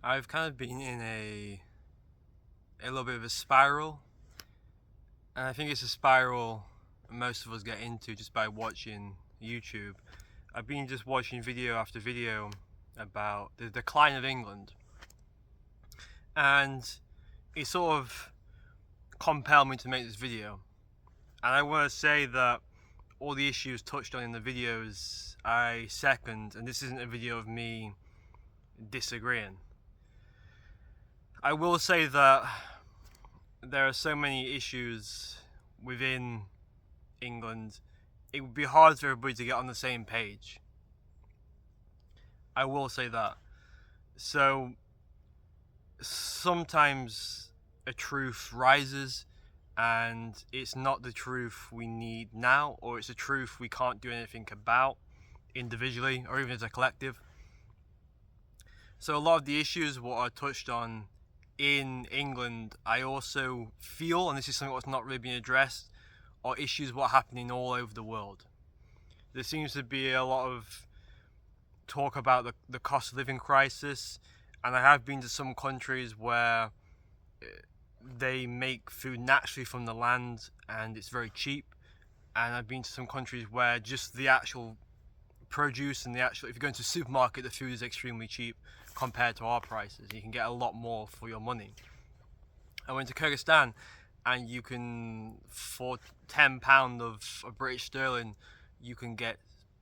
I've kind of been in a little bit of a spiral, and I think it's a spiral most of us get into just by watching YouTube. I've been just watching video after video about the decline of England, and it sort of compelled me to make this video. And I want to say that all the issues touched on in the videos I second, and this isn't a video of me disagreeing. I will say that there are so many issues within England, it would be hard for everybody to get on the same page. I will say that. So sometimes a truth rises and it's not the truth we need now, or it's a truth we can't do anything about individually or even as a collective. So a lot of the issues what are touched on in England, I also feel, and this is something that's not really being addressed, are issues what are happening all over the world. There seems to be a lot of talk about the cost of living crisis, and I have been to some countries where they make food naturally from the land and it's very cheap, and I've been to some countries where just the actual produce and if you go into a supermarket, the food is extremely cheap compared to our prices. You can get a lot more for your money. I went to Kyrgyzstan, and you can, for £10 of British sterling, you can get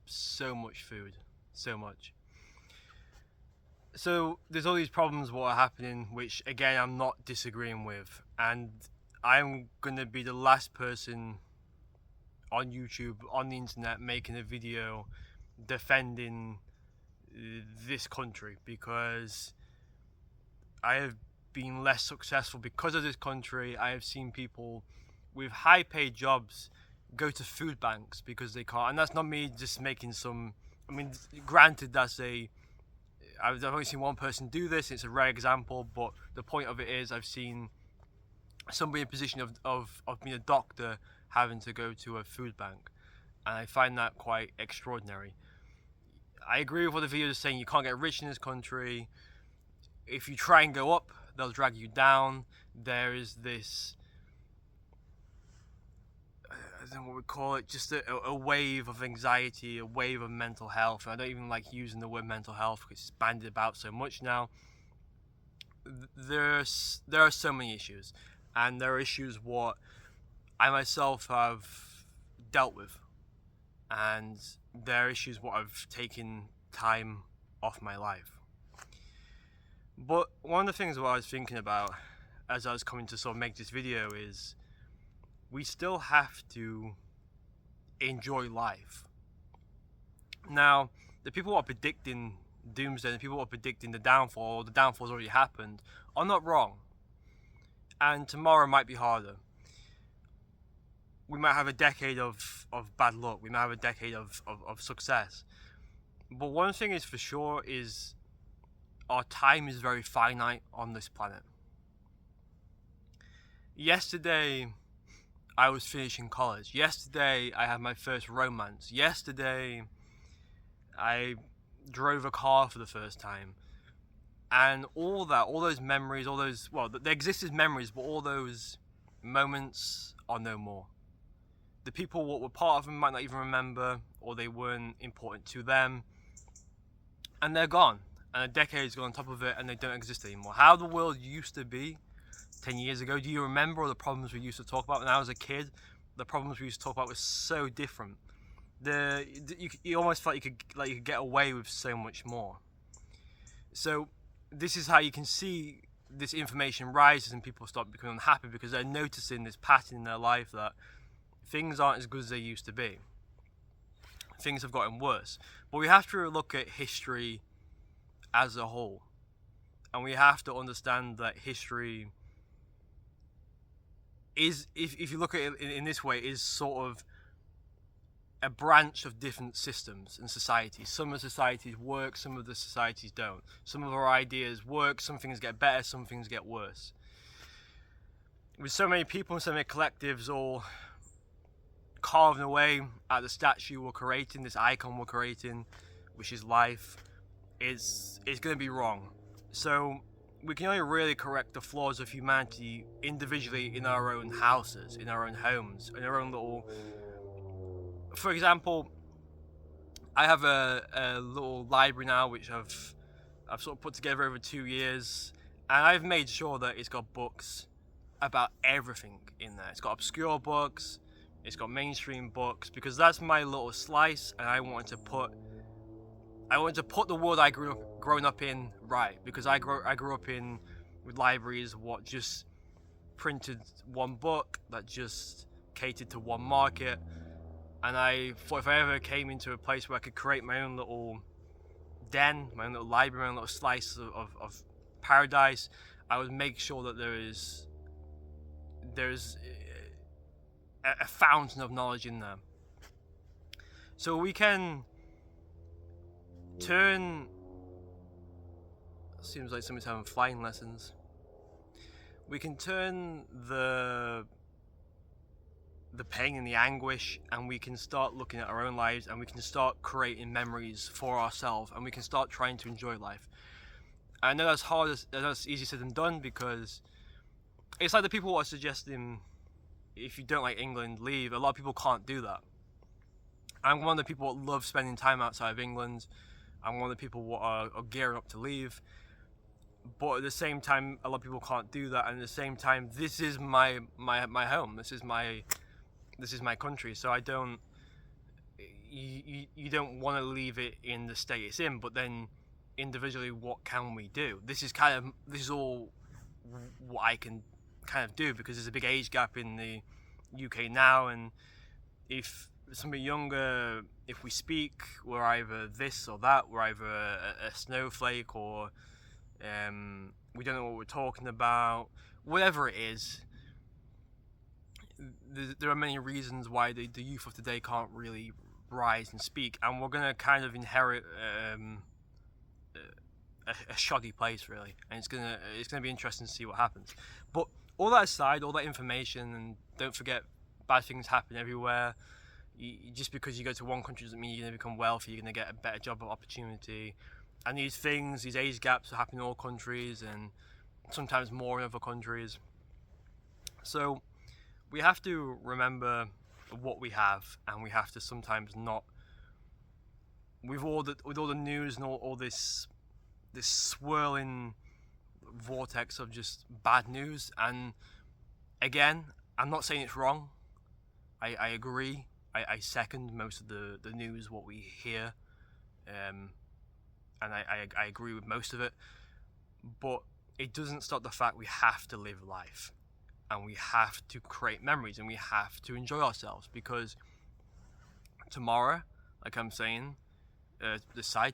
so much food, so much. So there's all these problems what are happening, which again I'm not disagreeing with, and I'm gonna be the last person on YouTube, on the internet, making a video defending this country, because I have been less successful because of this country. I have seen people with high paid jobs go to food banks because they can't, and that's not me just making some, I mean, granted I've only seen one person do this, it's a rare example, but the point of it is I've seen somebody in a position of being a doctor having to go to a food bank, and I find that quite extraordinary. I agree with what the video is saying, you can't get rich in this country. If you try and go up, they'll drag you down. There is this, I don't know what we call it, just a wave of anxiety, a wave of mental health. And I don't even like using the word mental health because it's bandied about so much now. There are so many issues, and there are issues what I myself have dealt with, and there are issues what I've taken time off my life. But one of the things what I was thinking about as I was coming to sort of make this video is we still have to enjoy life. Now, the people who are predicting doomsday, the people who are predicting the downfall's already happened, are not wrong. And tomorrow might be harder. We might have a decade of bad luck. We might have a decade of success. But one thing is for sure is our time is very finite on this planet. Yesterday, I was finishing college. Yesterday, I had my first romance. Yesterday, I drove a car for the first time. And all those memories, they exist as memories, but all those moments are no more. The people what were part of them might not even remember, or they weren't important to them, and they're gone. And a decade's gone on top of it, and they don't exist anymore. How the world used to be 10 years ago, do you remember all the problems we used to talk about? When I was a kid, the problems we used to talk about were so different. You almost felt you could get away with so much more. So this is how you can see this information rises and people start becoming unhappy because they're noticing this pattern in their life that things aren't as good as they used to be. Things have gotten worse. But we have to look at history as a whole. And we have to understand that history is, if you look at it in this way, is sort of a branch of different systems and societies. Some of the societies work, some of the societies don't. Some of our ideas work, some things get better, some things get worse. With so many people and so many collectives all carving away at the statue we're creating, this icon we're creating, which is life, is going to be wrong. So we can only really correct the flaws of humanity individually in our own houses, in our own homes, in our own little. For example, I have a little library now which I've sort of put together over 2 years, and I've made sure that it's got books about everything in there. It's got obscure books, it's got mainstream books, because that's my little slice, and I wanted to put the world I grown up in right, because I grew up in with libraries what just printed one book that just catered to one market, and I thought if I ever came into a place where I could create my own little den, my own little library, my own little slice of paradise, I would make sure that there's a fountain of knowledge in there. So we can turn. Seems like somebody's having flying lessons. We can turn the pain and the anguish, and we can start looking at our own lives, and we can start creating memories for ourselves, and we can start trying to enjoy life. I know that's easier said than done, because it's like the people who are suggesting if you don't like England, leave. A lot of people can't do that. I'm one of the people that love spending time outside of England. I'm one of the people who are gearing up to leave. But at the same time, a lot of people can't do that. And at the same time, this is my home. This is my country. So I don't. You don't want to leave it in the state it's in. But then, individually, what can we do? This is all what I can kind of do, because there's a big age gap in the UK now, and if somebody younger, if we speak, we're either this or that, we're either a snowflake, or we don't know what we're talking about, whatever it is. There are many reasons why the youth of today can't really rise and speak, and we're going to kind of inherit a shoddy place, really, and it's gonna be interesting to see what happens. But all that aside, all that information, and don't forget, bad things happen everywhere. Just because you go to one country doesn't mean you're going to become wealthy, you're going to get a better job opportunity. And these age gaps happen in all countries, and sometimes more in other countries. So we have to remember what we have, and we have to sometimes not, with all the news and all this swirling vortex of just bad news. And again, I'm not saying it's wrong. I agree. I second most of the news, what we hear, and I agree with most of it. But it doesn't stop the fact we have to live life, and we have to create memories, and we have to enjoy ourselves, because tomorrow, like I'm saying,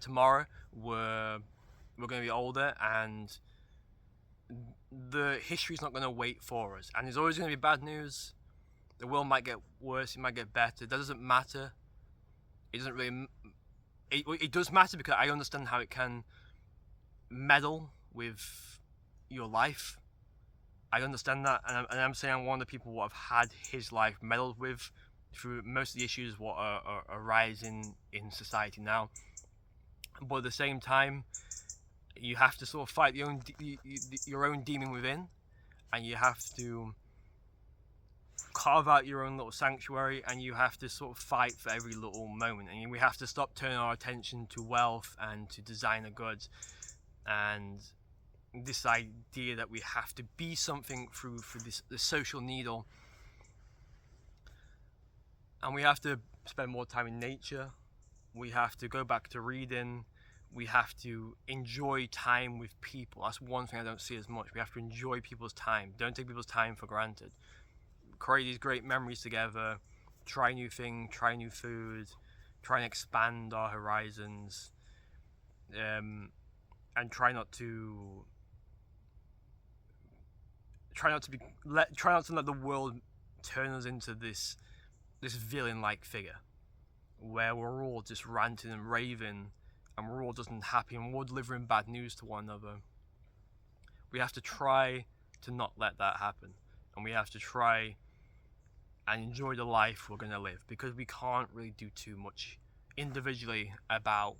tomorrow we're going to be older, and the history's not going to wait for us, and there's always going to be bad news. The world might get worse, it might get better. That doesn't matter. It doesn't really. It does matter, because I understand how it can meddle with your life. I understand that, and I'm saying I'm one of the people who have had his life meddled with through most of the issues what are arising in society now. But at the same time, you have to sort of fight your own demon within, and you have to carve out your own little sanctuary, and you have to sort of fight for every little moment. And we have to stop turning our attention to wealth and to designer goods, and this idea that we have to be something through the social needle. And we have to spend more time in nature. We have to go back to reading. We have to enjoy time with people. That's one thing I don't see as much. We have to enjoy people's time. Don't take people's time for granted. Create these great memories together. Try new things. Try new food. Try and expand our horizons. And try not to let the world turn us into this villain-like figure, where we're all just ranting and raving, and we're all just unhappy, and we're delivering bad news to one another. We have to try to not let that happen, and we have to try and enjoy the life we're going to live, because we can't really do too much individually about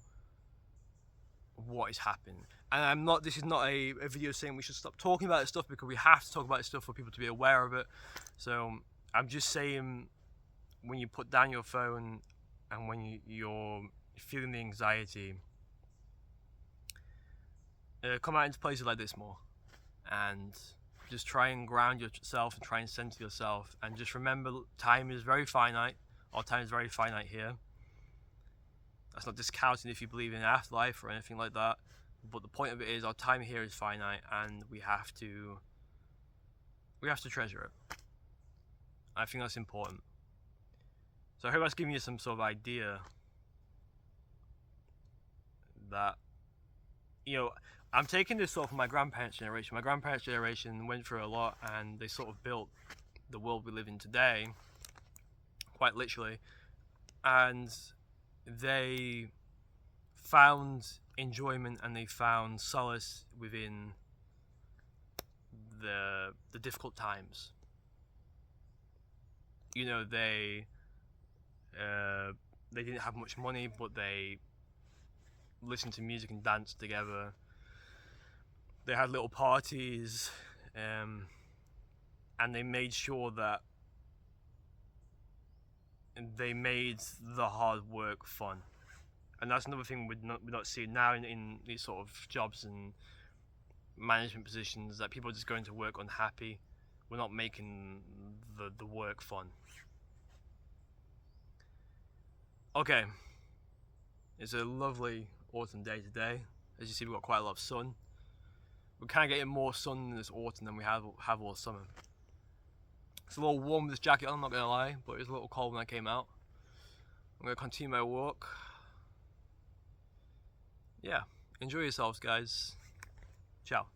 what is happening. And this is not a video saying we should stop talking about this stuff, because we have to talk about this stuff for people to be aware of it. So I'm just saying, when you put down your phone and when you're feeling the anxiety, come out into places like this more, and just try and ground yourself and try and center yourself, and just remember time is very finite. Our time is very finite here. That's not discounting if you believe in afterlife or anything like that, but the point of it is our time here is finite, and we have to treasure it. I think that's important. So I hope that's giving you some sort of idea that, you know, I'm taking this sort of from my grandparents' generation. My grandparents' generation went through a lot, and they sort of built the world we live in today, quite literally, and they found enjoyment and they found solace within the difficult times. You know, they didn't have much money, but they listened to music and danced together. They had little parties, and they made sure that they made the hard work fun. And that's another thing we're not seeing now in these sort of jobs and management positions, that people are just going to work unhappy. We're not making the work fun. Okay, it's a lovely autumn day today. As you see, we've got quite a lot of sun. We're kind of getting more sun in this autumn than we have all summer. It's a little warm with this jacket on, I'm not going to lie, but it was a little cold when I came out. I'm going to continue my walk. Yeah, enjoy yourselves, guys. Ciao.